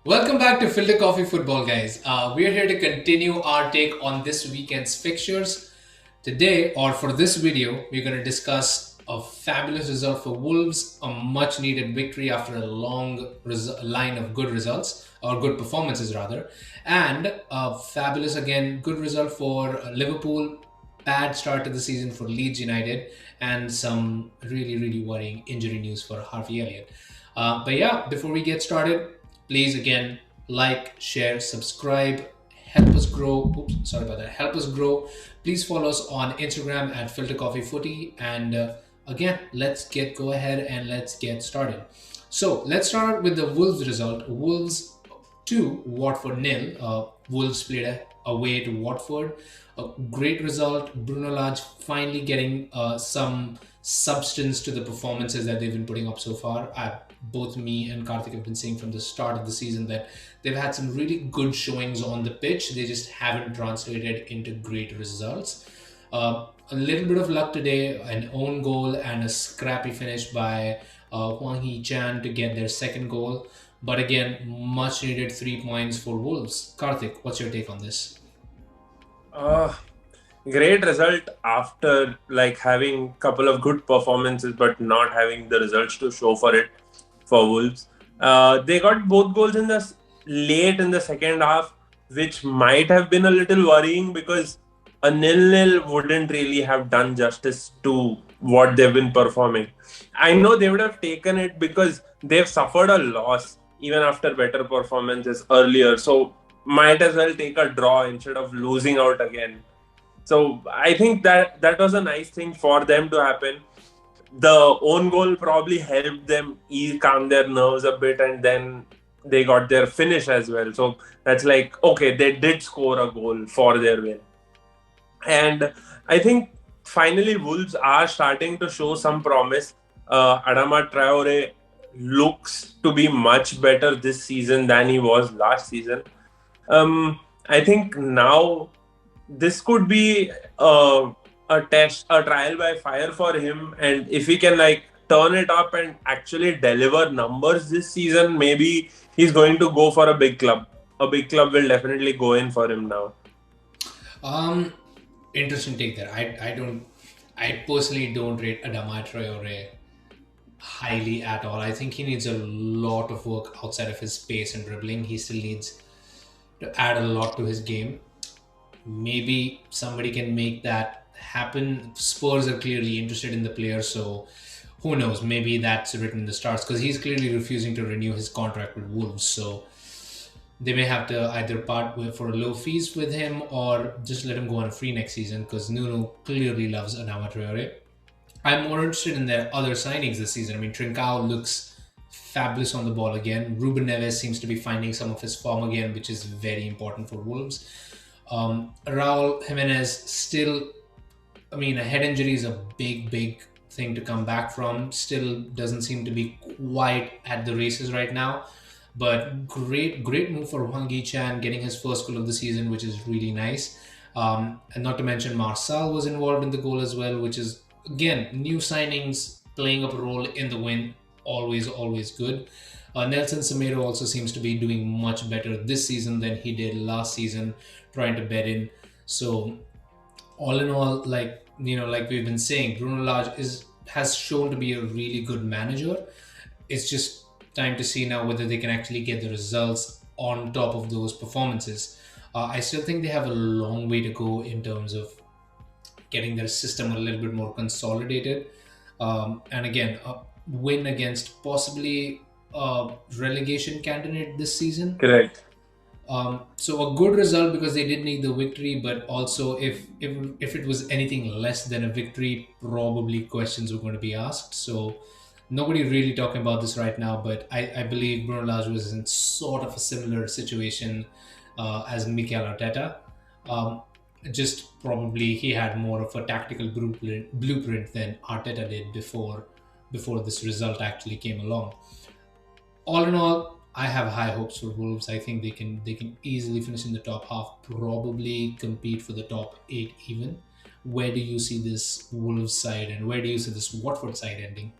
Welcome back to Filter Coffee Football, guys. We're here to continue our take on this weekend's fixtures. Today, or for this video, we're going to discuss a fabulous result for Wolves, a much needed victory after a long line of good results, or good performances rather, and a fabulous, again, good result for Liverpool, bad start to the season for Leeds United, and some really worrying injury news for Harvey Elliott. But yeah, before we get started, please again like, share, subscribe, help us grow. Oops, sorry about that. Help us grow. Please follow us on Instagram at filtercoffeefooty. And again, let's go ahead and let's get started. So let's start with the Wolves result. Wolves 2, Watford nil. Wolves played away to Watford. A great result. Bruno Lage finally getting some substance to the performances that they've been putting up so far. Both me and Karthik have been saying from the start of the season that they've had some really good showings on the pitch. They just haven't translated into great results. A little bit of luck today, an own goal and a scrappy finish by Hwang Hee-chan to get their second goal. But again, much needed 3 points for Wolves. Karthik, what's your take on this? Great result after having a couple of good performances but not having the results to show for it for Wolves. They got both goals late in the second half, which might have been a little worrying because a 0-0 wouldn't really have done justice to what they've been performing. I know they would have taken it because they've suffered a loss even after better performances earlier. So might as well take a draw instead of losing out again. So I think that was a nice thing for them to happen. The own goal probably helped them calm their nerves a bit, and then they got their finish as well. So that's okay, they did score a goal for their win. And I think finally Wolves are starting to show some promise. Adama Traore looks to be much better this season than he was last season. I think now this could be a trial by fire for him. And if he can turn it up and actually deliver numbers this season, maybe he's going to go for a big club. A big club will definitely go in for him now. Interesting take there. I personally don't rate Adama Traore highly at all. I think he needs a lot of work outside of his pace and dribbling. He still needs to add a lot to his game. Maybe somebody can make that happen. Spurs are clearly interested in the player, so who knows? Maybe that's written in the stars because he's clearly refusing to renew his contract with Wolves. So they may have to either part for low fees with him or just let him go on a free next season because Nuno clearly loves Adama Traore. I'm more interested in their other signings this season. I mean, Trincao looks fabulous on the ball again. Ruben Neves seems to be finding some of his form again, which is very important for Wolves. Raul Jimenez still, I mean, a head injury is a big thing to come back from. Still doesn't seem to be quite at the races right now. But great move for Hwang Hee-chan getting his first goal of the season, which is really nice. And not to mention Marçal was involved in the goal as well, which is, again, new signings playing up a role in the win. Always good. Nelson Semedo also seems to be doing much better this season than he did last season, trying to bed in. So all in all, like we've been saying, Bruno Lage has shown to be a really good manager. It's just time to see now whether they can actually get the results on top of those performances. I still think they have a long way to go in terms of getting their system a little bit more consolidated. And again, a win against possibly a relegation candidate this season. Correct. So a good result because they did need the victory, but also if it was anything less than a victory, probably questions were going to be asked. So nobody really talking about this right now, but I believe Bruno Lage was in sort of a similar situation as Mikel Arteta. Just probably he had more of a tactical blueprint than Arteta did before this result actually came along. All in all, I have high hopes for Wolves. I think they can easily finish in the top half, probably compete for the top 8 even. Where do you see this Wolves side and where do you see this Watford side ending?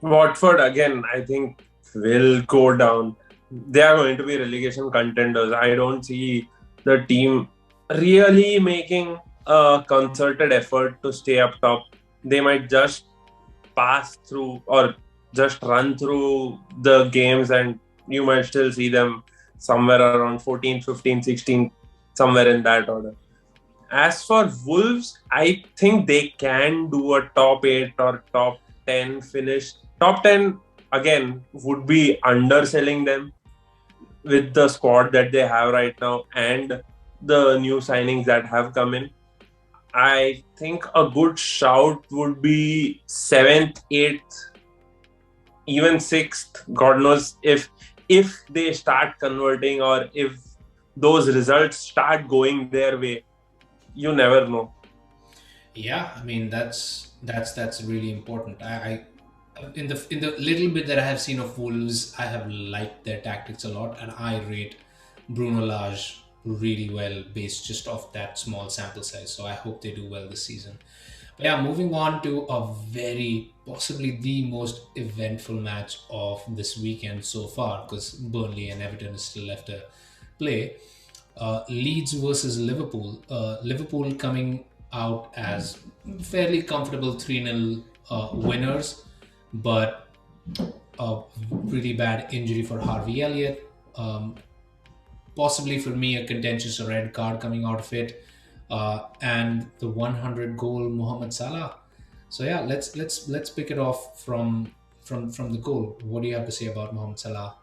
Watford again, I think, will go down. they are going to be relegation contenders. I don't see the team really making a concerted effort to stay up top. They might just pass through or just run through the games, and you might still see them somewhere around 14, 15, 16, somewhere in that order. As for Wolves, I think they can do a top 8 or top 10 finish. Top 10, again, would be underselling them with the squad that they have right now and the new signings that have come in. I think a good shout would be 7th, 8th, even 6th. God knows if they start converting or if those results start going their way. You never know. Yeah, I mean that's really important. In the little bit that I have seen of Wolves, I have liked their tactics a lot, and I rate Bruno Lage really well based just off that small sample size. So I hope they do well this season. But yeah, moving on to a very possibly the most eventful match of this weekend so far, because Burnley and Everton is still left to play. Leeds versus Liverpool. Liverpool coming out as fairly comfortable 3-0 winners, but a really bad injury for Harvey Elliott. Possibly for me a contentious red card coming out of it, and the 100 goal Mohamed Salah. So yeah, let's pick it off from the goal. What do you have to say about Mohamed Salah?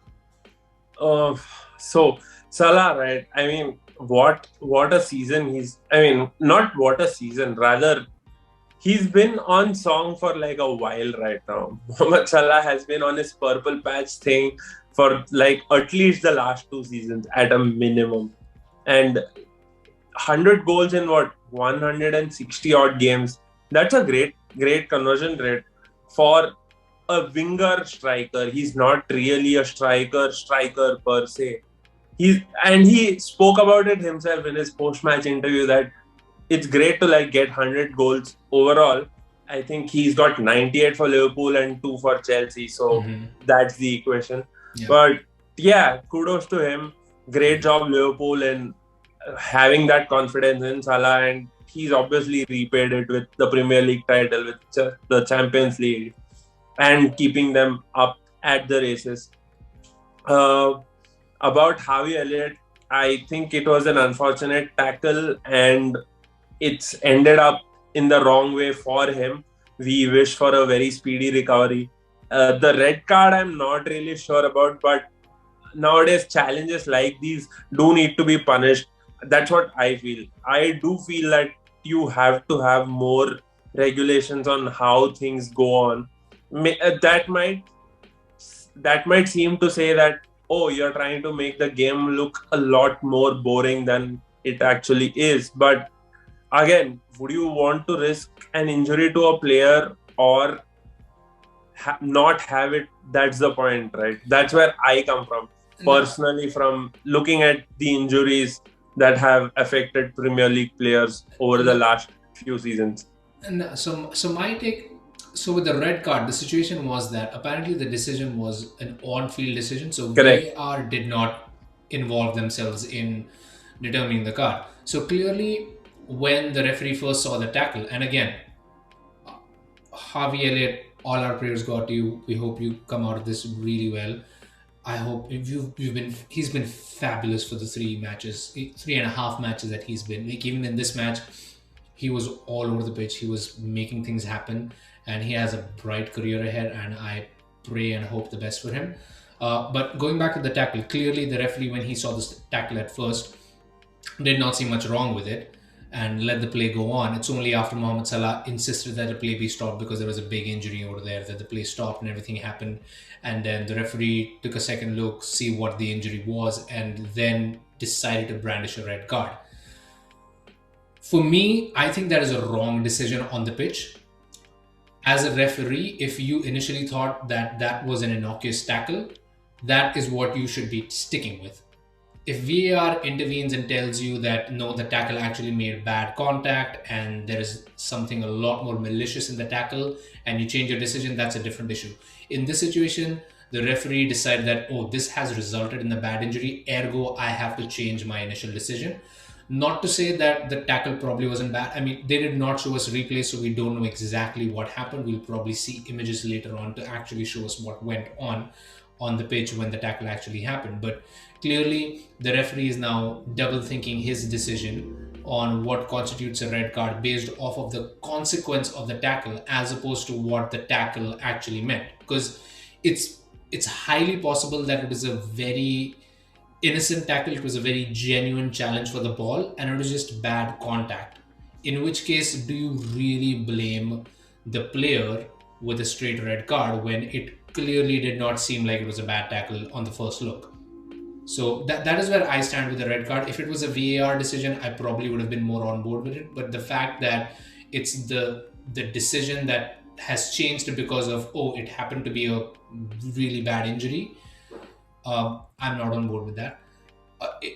Uh, so Salah, right? I mean, what a season he's. I mean, not what a season. Rather, he's been on song for like a while right now. Mohamed Salah has been on his purple patch thing for like at least the last 2 seasons at a minimum, and 100 goals in what 160 odd games. That's a great conversion rate for a winger striker. He's not really a striker per se. He spoke about it himself in his post-match interview that it's great to like get 100 goals overall. I think he's got 98 for Liverpool and 2 for Chelsea, so that's the equation. Yeah. But yeah, kudos to him. Great job Liverpool in having that confidence in Salah, and he's obviously repaid it with the Premier League title, with the Champions League, and keeping them up at the races. About Harvey Elliott, I think it was an unfortunate tackle and it's ended up in the wrong way for him. We wish for a very speedy recovery. The red card, I'm not really sure about, but nowadays challenges like these do need to be punished. That's what I feel. I do feel that you have to have more regulations on how things go on. That might seem to say that, oh, you're trying to make the game look a lot more boring than it actually is. But again, would you want to risk an injury to a player or not have it? That's the point, right? That's where I come from personally, from looking at the injuries that have affected Premier League players over the last few seasons. And so my take. So with the red card, the situation was that apparently the decision was an on-field decision. So Correct. VAR did not involve themselves in determining the card. So clearly, when the referee first saw the tackle, and again, Harvey Elliott, all our prayers go to you. We hope you come out of this really well. I hope he's been fabulous for the 3.5 matches that he's been. Like even in this match, he was all over the pitch. He was making things happen, and he has a bright career ahead. And I pray and hope the best for him. But going back to the tackle, clearly the referee, when he saw this tackle at first, did not see much wrong with it and let the play go on. It's only after Mohamed Salah insisted that the play be stopped because there was a big injury over there that the play stopped and everything happened. And then the referee took a second look, see what the injury was, and then decided to brandish a red card. For me, I think that is a wrong decision on the pitch. As a referee, if you initially thought that that was an innocuous tackle, that is what you should be sticking with. If VAR intervenes and tells you that no, the tackle actually made bad contact and there is something a lot more malicious in the tackle, and you change your decision, that's a different issue. In this situation, The referee decided that, oh, this has resulted in a bad injury, ergo, I have to change my initial decision. Not to say that the tackle probably wasn't bad. I mean, they did not show us replay, so we don't know exactly what happened. We'll probably see images later on to actually show us what went on the pitch when the tackle actually happened. But clearly, the referee is now double thinking his decision on what constitutes a red card based off of the consequence of the tackle as opposed to what the tackle actually meant. Because it's highly possible that it was a very innocent tackle, it was a very genuine challenge for the ball, and it was just bad contact. In which case, do you really blame the player with a straight red card when it clearly did not seem like it was a bad tackle on the first look? So that is where I stand with the red card. If it was a VAR decision, I probably would have been more on board with it. But the fact that it's the decision that has changed because of, oh, it happened to be a really bad injury, I'm not on board with that.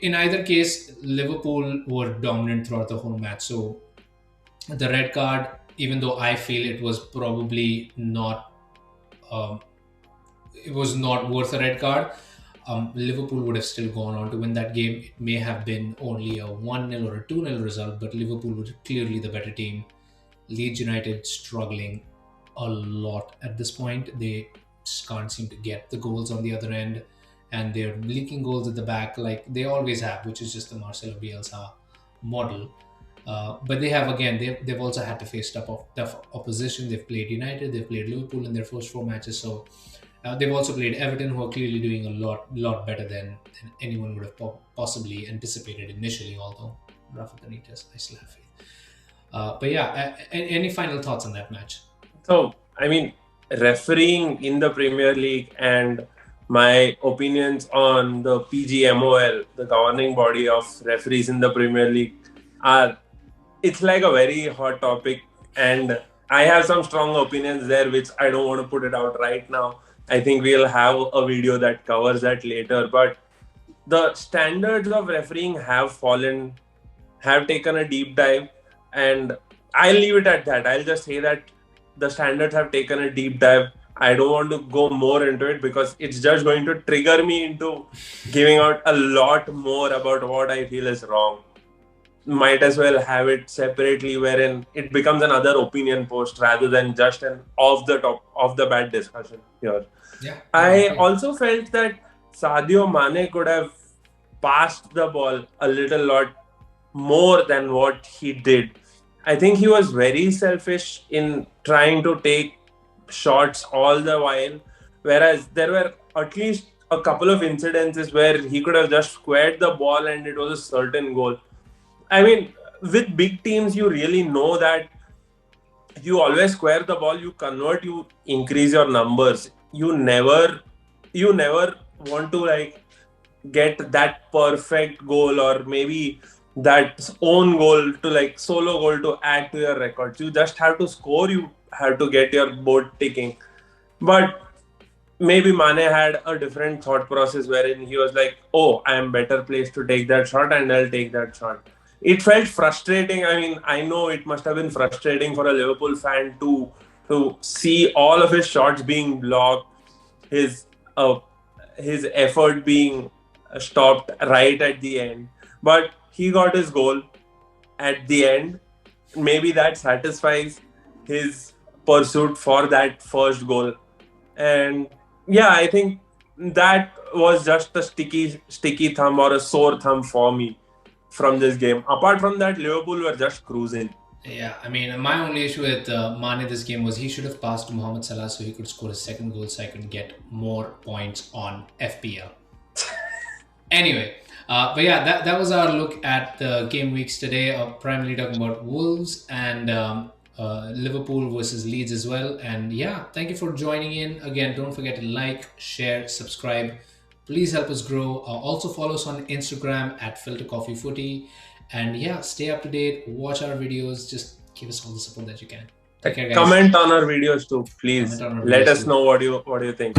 In either case, Liverpool were dominant throughout the whole match. So the red card, even though I feel it was probably not, um, it was not worth a red card, Liverpool would have still gone on to win that game. It may have been only a 1-0 or a 2-0 result, but Liverpool was clearly the better team. Leeds United struggling a lot at this point. They just can't seem to get the goals on the other end, and they're leaking goals at the back like they always have, which is just the Marcelo Bielsa model. But they have, again, they've also had to face tough opposition. They've played United, they've played Liverpool in their first 4 matches. So they've also played Everton, who are clearly doing a lot better than anyone would have possibly anticipated initially, although Rafa Benitez, I still have faith. But yeah, any final thoughts on that match? So, I mean, refereeing in the Premier League and my opinions on the PGMOL, the governing body of referees in the Premier League, it's like a very hot topic, and I have some strong opinions there, which I don't want to put it out right now. I think we'll have a video that covers that later. But the standards of refereeing have fallen, have taken a deep dive, and I'll leave it at that. I'll just say that the standards have taken a deep dive. I don't want to go more into it because it's just going to trigger me into giving out a lot more about what I feel is wrong. Might as well have it separately, wherein it becomes another opinion post rather than just an off the bat discussion here. Yeah, I also felt that Sadio Mane could have passed the ball a little lot more than what he did. I think he was very selfish in trying to take shots all the while, whereas there were at least a couple of incidences where he could have just squared the ball and it was a certain goal. I mean, with big teams, you really know that you always square the ball, you convert, you increase your numbers. You never want to like get that perfect goal or maybe that own goal to like solo goal to add to your records. You just have to score, you have to get your boat ticking. But maybe Mane had a different thought process wherein he was like, oh, I am better placed to take that shot and I'll take that shot. It felt frustrating. I mean, I know it must have been frustrating for a Liverpool fan to see all of his shots being blocked, his effort being stopped right at the end. But he got his goal at the end. Maybe that satisfies his pursuit for that first goal. And yeah, I think that was just a sticky thumb or a sore thumb for me from this game. Apart from that, Liverpool were just cruising. Yeah, I mean, my only issue with Mane this game was he should have passed to Mohamed Salah so he could score his second goal so I could get more points on FPL. Anyway, but yeah, that was our look at the game weeks today. Primarily talking about Wolves and Liverpool versus Leeds as well. And yeah, thank you for joining in. Again, don't forget to like, share, subscribe. Please help us grow. Also follow us on Instagram at FilterCoffeeFooty. And yeah, stay up to date. Watch our videos. Just give us all the support that you can. Take care, guys. Comment on our videos too, please. Let us know what you think.